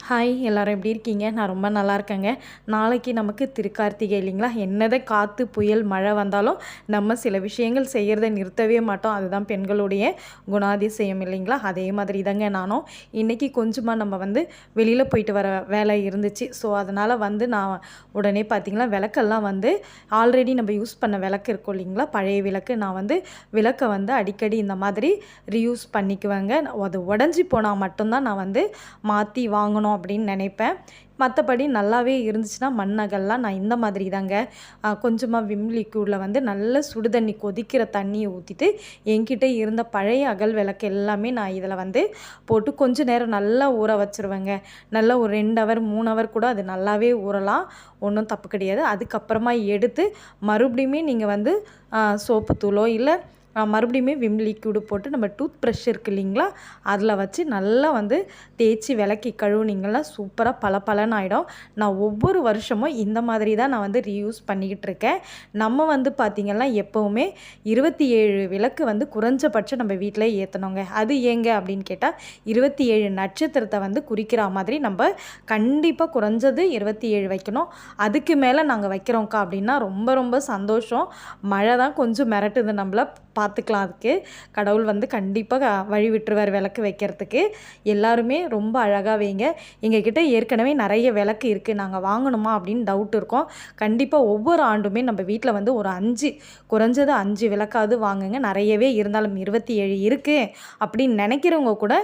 Hi எல்லாரும் எப்படி இருக்கீங்க? நான் ரொம்ப நல்லா இருக்கேங்க. நாளைக்கு நமக்கு திருக்கார்த்திகை இல்லைங்களா? என்னதான் காற்று, புயல், மழை வந்தாலும் நம்ம சில விஷயங்கள் செய்கிறத நிறுத்தவே மாட்டோம். அதுதான் பெண்களுடைய குணாதிசயம் இல்லைங்களா? அதே மாதிரி தாங்க நானும். இன்றைக்கி கொஞ்சமாக நம்ம வெளியில் போயிட்டு வர வேலை இருந்துச்சு. ஸோ அதனால் நான் உடனே பார்த்திங்கன்னா விளக்கெல்லாம் ஆல்ரெடி நம்ம யூஸ் பண்ண விளக்கு இருக்கும் இல்லைங்களா? பழைய விளக்கு நான் விளக்கை அடிக்கடி இந்த மாதிரி ரீயூஸ் பண்ணிக்குவேங்க. அது உடஞ்சி போனால் மட்டும்தான் நான் மாற்றி வாங்கணும் அப்படின்னு நினைப்பேன். மற்றபடி நல்லாவே இருந்துச்சுன்னா மண்ணகல்லாம் நான் இந்த மாதிரி தாங்க கொஞ்சமாக விம் லிக்யூடில் நல்ல சுடுதண்ணி கொதிக்கிற தண்ணியை ஊற்றிட்டு என்கிட்ட இருந்த பழைய அகல் விளக்கு எல்லாமே நான் இதில் போட்டு கொஞ்ச நேரம் நல்லா ஊற வச்சுருவேங்க. நல்லா ஒரு 2 ஹவர் 3 ஹவர் கூட அது நல்லாவே ஊறலாம், ஒன்றும் தப்பு கிடையாது. அதுக்கப்புறமா எடுத்து மறுபடியுமே நீங்கள் சோப்பு தூளோ இல்லை மறுபடியுமே விம் லிக்யூடு போட்டு நம்ம டூத் ப்ரஷ் இருக்குது இல்லைங்களா, அதில் வச்சு நல்லா தேய்ச்சி விளக்கி கழுவுனீங்கன்னா சூப்பராக பளபளன்னு ஆகிடும். நான் ஒவ்வொரு வருஷமும் இந்த மாதிரி தான் நான் ரீயூஸ் பண்ணிக்கிட்டு இருக்கேன். நம்ம பார்த்திங்கன்னா எப்போவுமே 27 விளக்கு குறைஞ்சபட்சம் நம்ம வீட்டில் ஏற்றணுங்க. அது ஏங்க அப்படின்னு கேட்டால் 27 நட்சத்திரத்தை குறிக்கிற மாதிரி நம்ம கண்டிப்பாக குறைஞ்சது 27 வைக்கணும். அதுக்கு மேலே நாங்கள் வைக்கிறோம்க்கா அப்படின்னா ரொம்ப ரொம்ப சந்தோஷம். மழை தான் கொஞ்சம் மிரட்டுது, நம்மளை பார்த்துக்கலாம். அதுக்கு கடவுள் கண்டிப்பாக வழி விட்டுருவார் விளக்கு வைக்கிறதுக்கு. எல்லாருமே ரொம்ப அழகாக வைங்க. எங்ககிட்ட ஏற்கனவே நிறைய விளக்கு இருக்குது, நாங்கள் வாங்கணுமா அப்படின்னு டவுட் இருக்கும். கண்டிப்பாக ஒவ்வொரு ஆண்டுமே நம்ம வீட்டில் ஒரு 5 குறைஞ்சது 5 விளக்காவது வாங்குங்க. நிறையவே இருந்தாலும் 27 இருக்குது அப்படின்னு நினைக்கிறவங்க கூட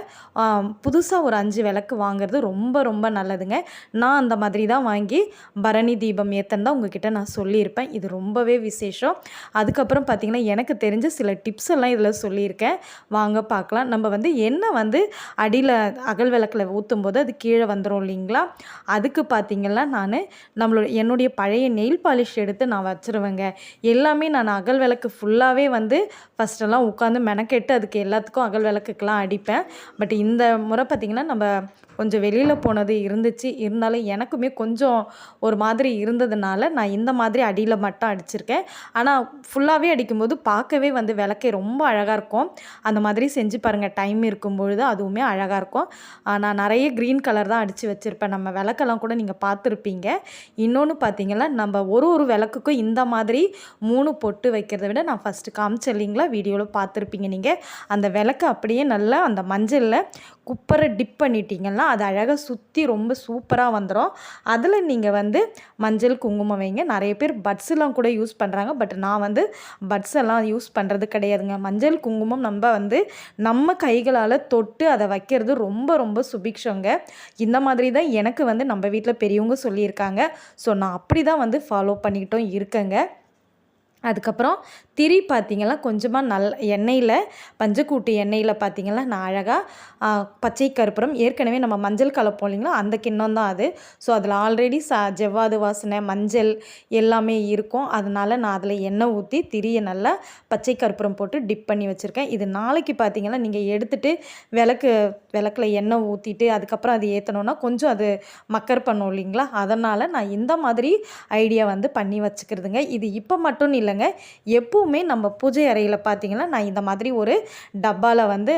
புதுசாக ஒரு 5 விளக்கு வாங்குறது ரொம்ப ரொம்ப நல்லதுங்க. நான் அந்த மாதிரி தான் வாங்கி பரணி தீபம் ஏற்றன்னு தான் உங்ககிட்ட நான் சொல்லியிருப்பேன். இது ரொம்பவே விசேஷம். அதுக்கப்புறம் பார்த்திங்கன்னா எனக்கு தெரிஞ்ச சில டிப்ஸ் எல்லாம் இதில் சொல்லியிருக்கேன், வாங்க பார்க்கலாம். நம்ம எண்ணெய் அடியில் அகல் விளக்கில் ஊற்றும் போது அது கீழே வந்துடும் இல்லைங்களா? அதுக்கு பார்த்திங்கன்னா என்னுடைய பழைய நெயில் பாலிஷ் எடுத்து நான் வச்சுருவேங்க. எல்லாமே நான் அகல் விளக்கு ஃபுல்லாகவே ஃபஸ்ட்டெல்லாம் உட்காந்து மெனக்கெட்டு அதுக்கு எல்லாத்துக்கும் அகல் விளக்குக்கெலாம் அடிப்பேன். பட் இந்த முறை பார்த்திங்கன்னா நம்ம கொஞ்சம் வெளியில் போனது இருந்துச்சு, இருந்தாலும் எனக்குமே கொஞ்சம் ஒரு மாதிரி இருந்ததுனால நான் இந்த மாதிரி அடியில் மட்டும் அடிச்சிருக்கேன். ஆனால் ஃபுல்லாகவே அடிக்கும்போது பார்க்கவே விளக்கே ரொம்ப அழகாக இருக்கும். அந்த மாதிரி செஞ்சு பாருங்கள், டைம் இருக்கும்பொழுது அதுவுமே அழகாக இருக்கும். நான் நிறைய க்ரீன் கலர் தான் அடித்து வச்சுருப்பேன். நம்ம விளக்கெல்லாம் கூட நீங்கள் பார்த்துருப்பீங்க. இன்னொன்று பார்த்திங்கன்னா நம்ம ஒரு விளக்குக்கும் இந்த மாதிரி 3 பொட்டு வைக்கிறத விட நான் ஃபஸ்ட்டு காமிச்சேன் இல்லைங்களா, வீடியோவில் பார்த்துருப்பீங்க நீங்கள். அந்த விளக்கு அப்படியே நல்லா அந்த மஞ்சளில் குப்பரை டிப் பண்ணிட்டீங்கன்னா அது அழகாக சுற்றி ரொம்ப சூப்பராக வந்துடும். அதில் நீங்கள் மஞ்சள் குங்குமம் வைங்க. நிறைய பேர் பட்ஸ்லாம் கூட யூஸ் பண்ணுறாங்க. பட் நான் பட்ஸ் எல்லாம் யூஸ் பண்ணுறது கிடையாதுங்க. மஞ்சள் குங்குமம் நம்ம கைகளால் தொட்டு அதை வைக்கிறது ரொம்ப ரொம்ப சுபிக்ஷங்க. இந்த மாதிரி தான் எனக்கு நம்ம வீட்டில் பெரியவங்க சொல்லியிருக்காங்க. ஸோ நான் அப்படி தான் ஃபாலோ பண்ணிக்கிட்டும் இருக்கேங்க. அதுக்கப்புறம் திரி பார்த்திங்கன்னா கொஞ்சமாக எண்ணெயில் பஞ்சக்கூட்டு எண்ணெயில் பார்த்திங்கன்னா நான் அழகாக பச்சை கற்பூரம், ஏற்கனவே நம்ம மஞ்சள் கலப்போம் இல்லைங்களா, அந்த கிண்ணம் தான் அது. ஸோ அதில் ஆல்ரெடி ஜவ்வாது வாசனை மஞ்சள் எல்லாமே இருக்கும். அதனால் நான் அதில் எண்ணெய் ஊற்றி திரியை நல்லா பச்சை கற்பூரம் போட்டு டிப் பண்ணி வச்சுருக்கேன். இது நாளைக்கு பார்த்திங்கன்னா நீங்கள் எடுத்துகிட்டு விளக்கில் எண்ணெய் ஊற்றிட்டு அதுக்கப்புறம் அது ஏற்றணுன்னா கொஞ்சம் அது மக்கர் பண்ணும் இல்லைங்களா, அதனால் நான் இந்த மாதிரி ஐடியா பண்ணி வச்சுக்கிறதுங்க. இது இப்போ மட்டும் இல்லை, எப்பவுமே நம்ம பூஜை அறையில் பார்த்திங்கன்னா நான் இந்த மாதிரி ஒரு டப்பாவில்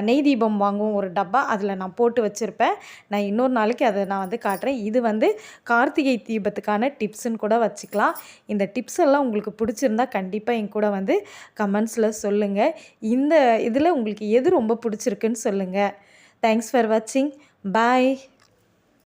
நெய் தீபம் வாங்குவோம், ஒரு டப்பா, அதில் நான் போட்டு வச்சுருப்பேன். நான் இன்னொரு நாளைக்கு அதை நான் காட்டுறேன். இது கார்த்திகை தீபத்துக்கான டிப்ஸுன்னு கூட வச்சுக்கலாம். இந்த டிப்ஸ் எல்லாம் உங்களுக்கு பிடிச்சிருந்தா கண்டிப்பாக என் கூட கமெண்ட்ஸில் சொல்லுங்கள். இந்த இதில் உங்களுக்கு எது ரொம்ப பிடிச்சிருக்குன்னு சொல்லுங்கள். தேங்க்ஸ் ஃபார் வாட்சிங். பாய்.